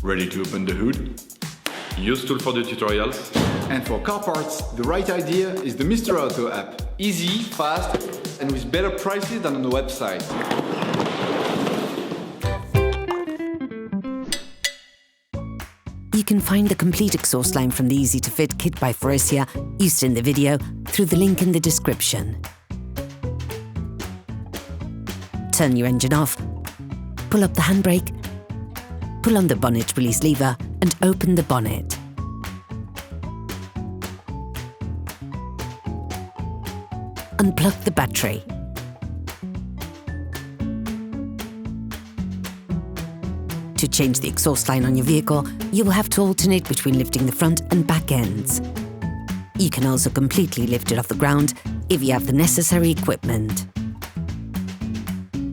Ready to open the hood? UseTool for the tutorials. And for car parts, the right idea is the Mr. Auto app. Easy, fast, and with better prices than on the website. You can find the complete exhaust line from the easy-to-fit kit by Faurecia, used in the video, through the link in the description. Turn your engine off, pull up the handbrake, pull on the bonnet release lever and open the bonnet. Unplug the battery. To change the exhaust line on your vehicle, you will have to alternate between lifting the front and back ends. You can also completely lift it off the ground if you have the necessary equipment.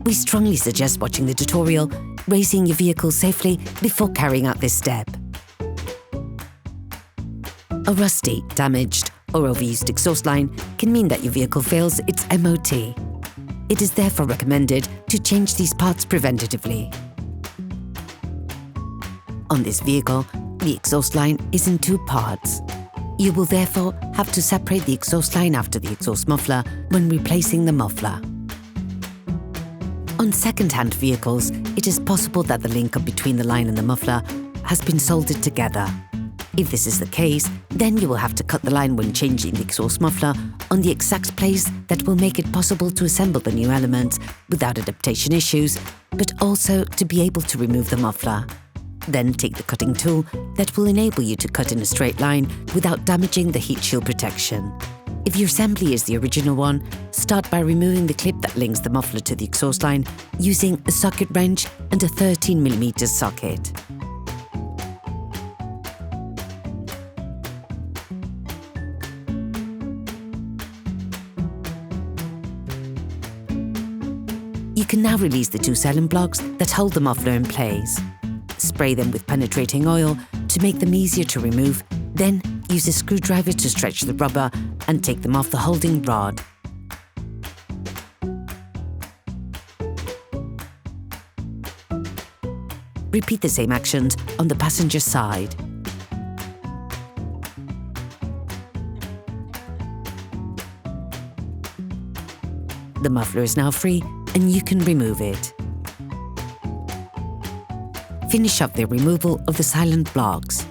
We strongly suggest watching the tutorial, raising your vehicle safely before carrying out this step. A rusty, damaged, or overused exhaust line can mean that your vehicle fails its MOT. It is therefore recommended to change these parts preventatively. On this vehicle, the exhaust line is in two parts. You will therefore have to separate the exhaust line after the exhaust muffler when replacing the muffler. On second-hand vehicles, it is possible that the link up between the line and the muffler has been soldered together. If this is the case, then you will have to cut the line when changing the exhaust muffler on the exact place that will make it possible to assemble the new elements without adaptation issues, but also to be able to remove the muffler. Then take the cutting tool that will enable you to cut in a straight line without damaging the heat shield protection. If your assembly is the original one, start by removing the clip that links the muffler to the exhaust line using a socket wrench and a 13mm socket. You can now release the two silent blocks that hold the muffler in place. Spray them with penetrating oil to make them easier to remove, then use a screwdriver to stretch the rubber and take them off the holding rod. Repeat the same actions on the passenger side. The muffler is now free and you can remove it. Finish up the removal of the silent blocks.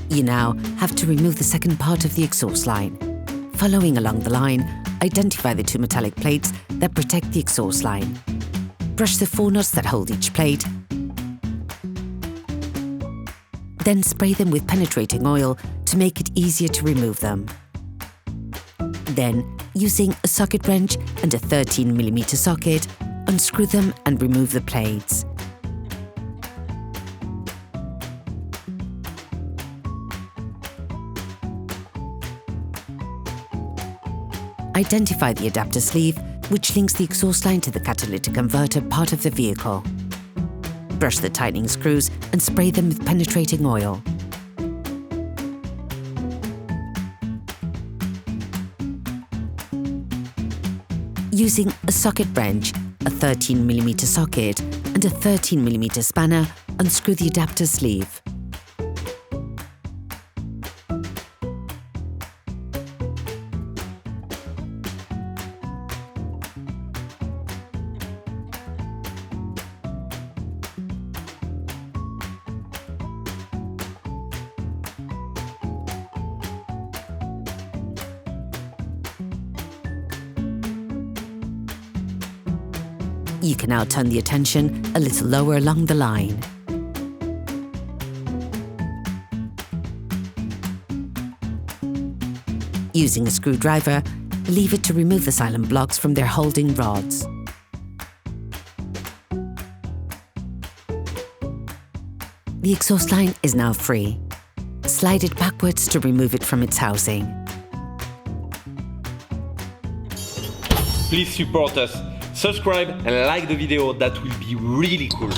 You now have to remove the second part of the exhaust line. Following along the line, identify the two metallic plates that protect the exhaust line. Brush the 4 nuts that hold each plate. Then spray them with penetrating oil to make it easier to remove them. Then, using a socket wrench and a 13mm socket, unscrew them and remove the plates. Identify the adapter sleeve, which links the exhaust line to the catalytic converter part of the vehicle. Brush the tightening screws and spray them with penetrating oil. Using a socket wrench, a 13mm socket and a 13mm spanner, unscrew the adapter sleeve. You can now turn the attention a little lower along the line. Using a screwdriver, leave it to remove the silent blocks from their holding rods. The exhaust line is now free. Slide it backwards to remove it from its housing. Please support us. Subscribe and like the video, that will be really cool.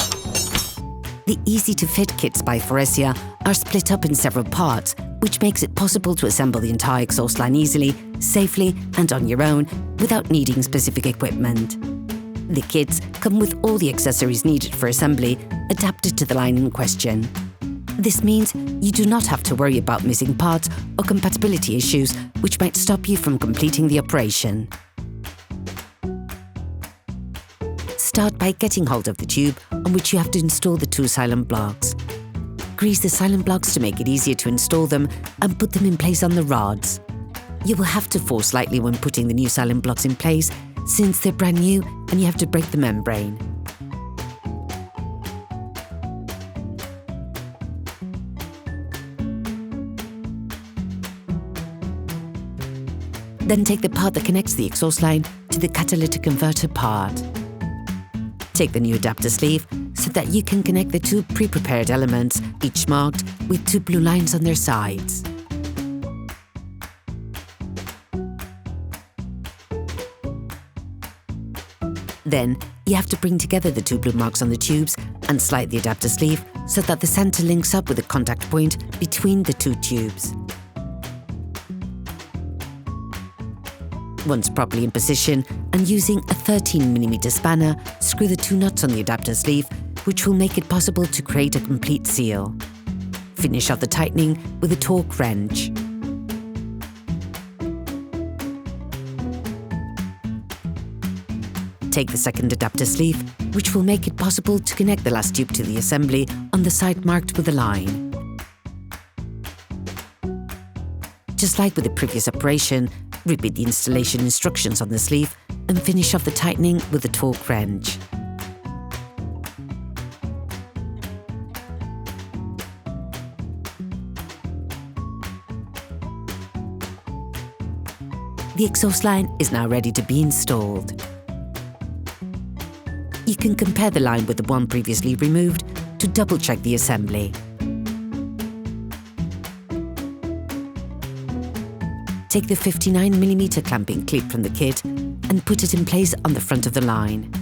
The easy-to-fit kits by Faurecia are split up in several parts, which makes it possible to assemble the entire exhaust line easily, safely and on your own without needing specific equipment. The kits come with all the accessories needed for assembly, adapted to the line in question. This means you do not have to worry about missing parts or compatibility issues which might stop you from completing the operation. Start by getting hold of the tube on which you have to install the two silent blocks. Grease the silent blocks to make it easier to install them and put them in place on the rods. You will have to force slightly when putting the new silent blocks in place since they're brand new and you have to break the membrane. Then take the part that connects the exhaust line to the catalytic converter part. Take the new adapter sleeve so that you can connect the two pre-prepared elements, each marked with two blue lines on their sides. Then, you have to bring together the two blue marks on the tubes and slide the adapter sleeve so that the center links up with the contact point between the two tubes. Once properly in position and using a 13mm spanner, screw the two nuts on the adapter sleeve, which will make it possible to create a complete seal. Finish off the tightening with a torque wrench. Take the second adapter sleeve, which will make it possible to connect the last tube to the assembly on the side marked with a line. Just like with the previous operation, repeat the installation instructions on the sleeve and finish off the tightening with a torque wrench. The exhaust line is now ready to be installed. You can compare the line with the one previously removed to double-check the assembly. Take the 59mm clamping clip from the kit and put it in place on the front of the line.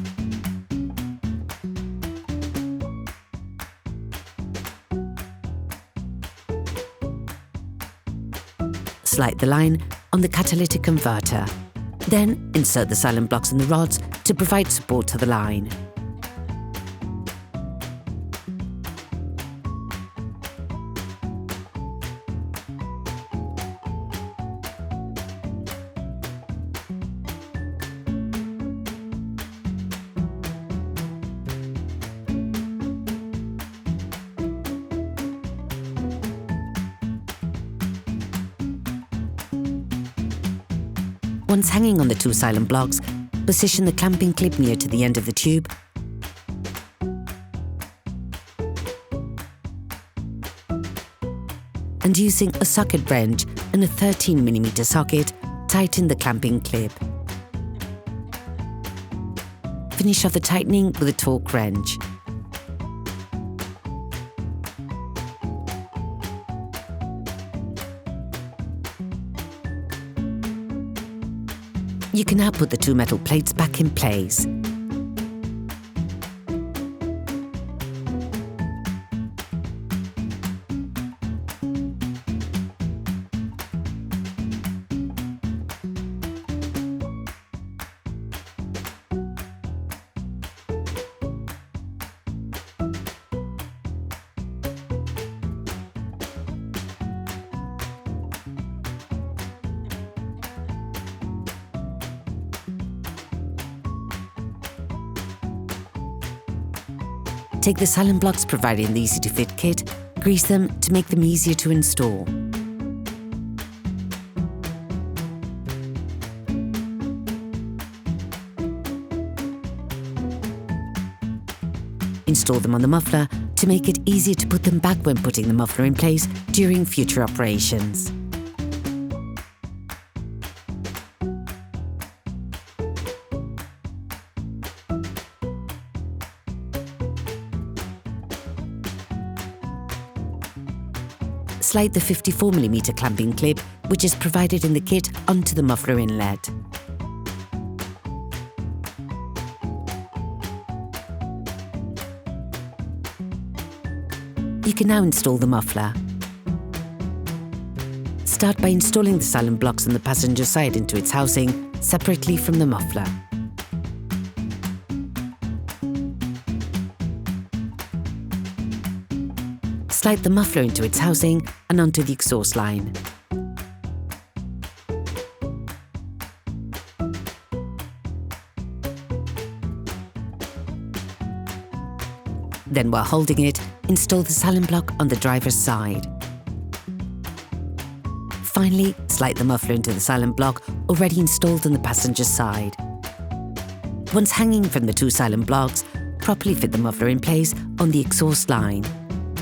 Slide the line on the catalytic converter. Then insert the silent blocks in the rods to provide support to the line. Once hanging on the two silent blocks, position the clamping clip near to the end of the tube. And using a socket wrench and a 13mm socket, tighten the clamping clip. Finish off the tightening with a torque wrench. You can now put the two metal plates back in place. Take the silent blocks provided in the easy-to-fit kit, grease them to make them easier to install. Install them on the muffler to make it easier to put them back when putting the muffler in place during future operations. Slide the 54mm clamping clip, which is provided in the kit, onto the muffler inlet. You can now install the muffler. Start by installing the silent blocks on the passenger side into its housing, separately from the muffler. slide the muffler into its housing and onto the exhaust line. Then, while holding it, install the silent block on the driver's side. Finally, slide the muffler into the silent block already installed on the passenger side. Once hanging from the two silent blocks, properly fit the muffler in place on the exhaust line.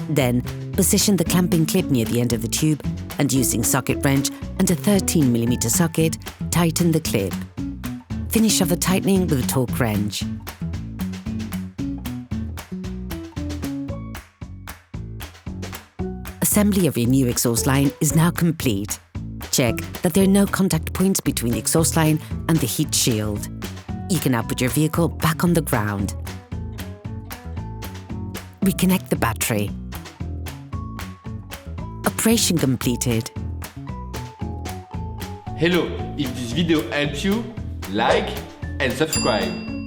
Then, position the clamping clip near the end of the tube and, using socket wrench and a 13mm socket, tighten the clip. Finish off the tightening with a torque wrench. Assembly of your new exhaust line is now complete. Check that there are no contact points between the exhaust line and the heat shield. You can now put your vehicle back on the ground. Reconnect the battery. Operation completed. Hello, if this video helps you, like and subscribe.